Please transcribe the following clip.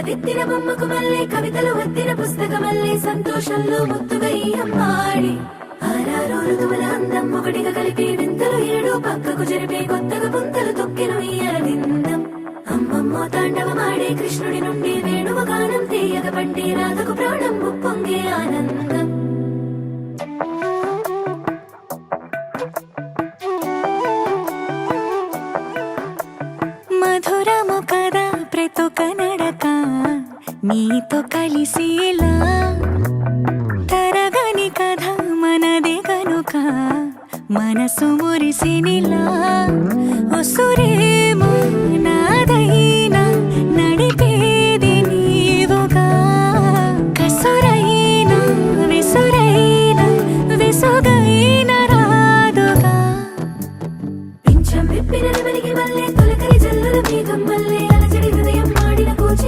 దిద్దిన బొమ్మకు మళ్ళీ కవితలు వద్దిన పుస్తకమల్లే సంతోషంలో ముత్తుగా ఈ అమ్మాడి ఆరారు ఋతువుల అందం ఒకటిగా కలిపి వింతలు ఏడు పక్కకు జరిపే కొత్తగా పుంతలు తొక్కెను ఈ అరవిందం అమ్మమ్మో తాండవమాడే కృష్ణుడి నుండి వేణువ గానం తీయగ పండి రాధకు ప్రాణం ఉప్పొంగే ఆనందం మధురము కదా ప్రతొక నడక నీతో కలిసేలా తరగని కథ మనదే కనుక మనసు మురిసినిలా ఒసురే